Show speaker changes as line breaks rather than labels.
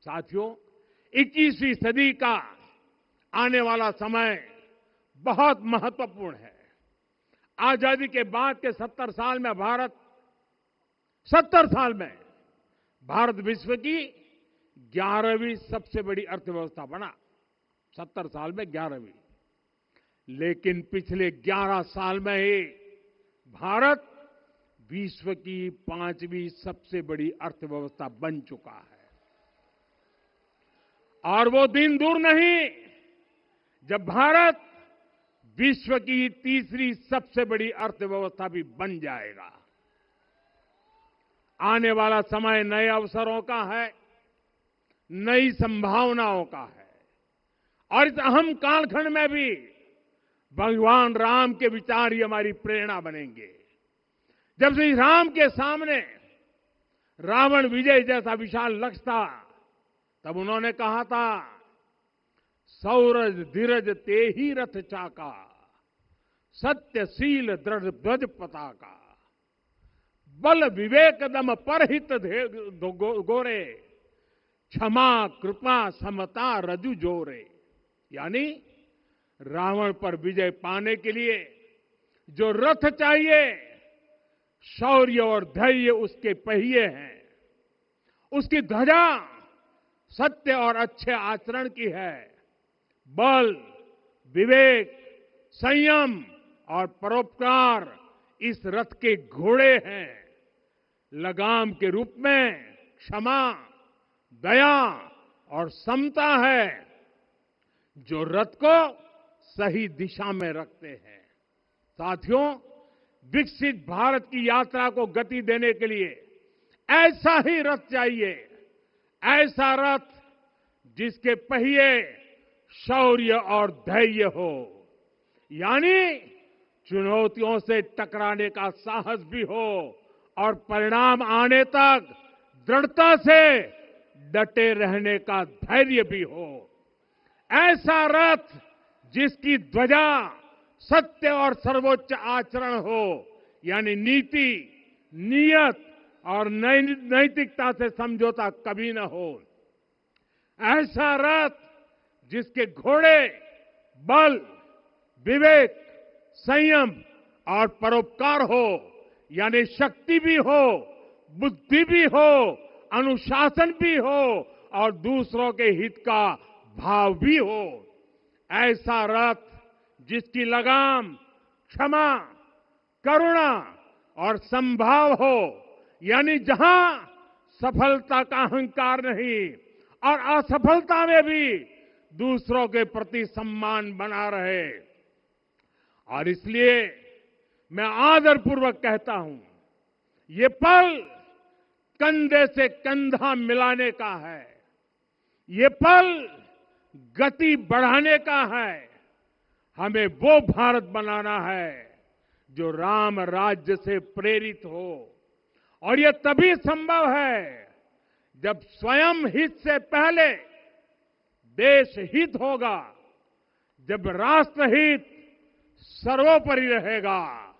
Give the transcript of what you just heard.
साथियों, 21वीं सदी का आने वाला समय बहुत महत्वपूर्ण है। आजादी के बाद के 70 साल में भारत विश्व की 11वीं सबसे बड़ी अर्थव्यवस्था बना। 70 साल में 11वीं। लेकिन पिछले 11 साल में ही भारत विश्व की 5वीं सबसे बड़ी अर्थव्यवस्था बन चुका है। और वो दिन दूर नहीं जब भारत विश्व की तीसरी सबसे बड़ी अर्थव्यवस्था भी बन जाएगा। आने वाला समय नए अवसरों का है, नई संभावनाओं का है। और इस अहम कालखंड में भी भगवान राम के विचार ही हमारी प्रेरणा बनेंगे। जब श्री राम के सामने रावण विजय जैसा विशाल लक्ष्य था, तब उन्होंने कहा था, सौरज धीरज ते ही रथ चाका, सत्यशील दृढ़ ध्वज पताका, बल विवेक दम परहित गोरे, क्षमा कृपा समता रजु जोरे। यानी रावण पर विजय पाने के लिए जो रथ चाहिए, शौर्य और धैर्य उसके पहिए हैं, उसकी ध्वजा सत्य और अच्छे आचरण की है, बल विवेक संयम और परोपकार इस रथ के घोड़े हैं, लगाम के रूप में क्षमा दया और समता है जो रथ को सही दिशा में रखते हैं। साथियों, विकसित भारत की यात्रा को गति देने के लिए ऐसा ही रथ चाहिए, ऐसा रथ जिसके पहिए शौर्य और धैर्य हो, यानी चुनौतियों से टकराने का साहस भी हो और परिणाम आने तक दृढ़ता से डटे रहने का धैर्य भी हो। ऐसा रथ जिसकी ध्वजा सत्य और सर्वोच्च आचरण हो, यानी नीति नियत और नैतिकता से समझौता कभी न हो। ऐसा रथ जिसके घोड़े बल विवेक संयम और परोपकार हो, यानी शक्ति भी हो, बुद्धि भी हो, अनुशासन भी हो और दूसरों के हित का भाव भी हो। ऐसा रथ जिसकी लगाम क्षमा करुणा और संभाव हो, यानी जहां सफलता का अहंकार नहीं और असफलता में भी दूसरों के प्रति सम्मान बना रहे। और इसलिए मैं आदरपूर्वक कहता हूं, ये पल कंधे से कंधा मिलाने का है, ये पल गति बढ़ाने का है। हमें वो भारत बनाना है जो राम राज्य से प्रेरित हो, और ये तभी संभव है जब स्वयं हित से पहले देश हित होगा, जब राष्ट्र हित सर्वोपरि रहेगा।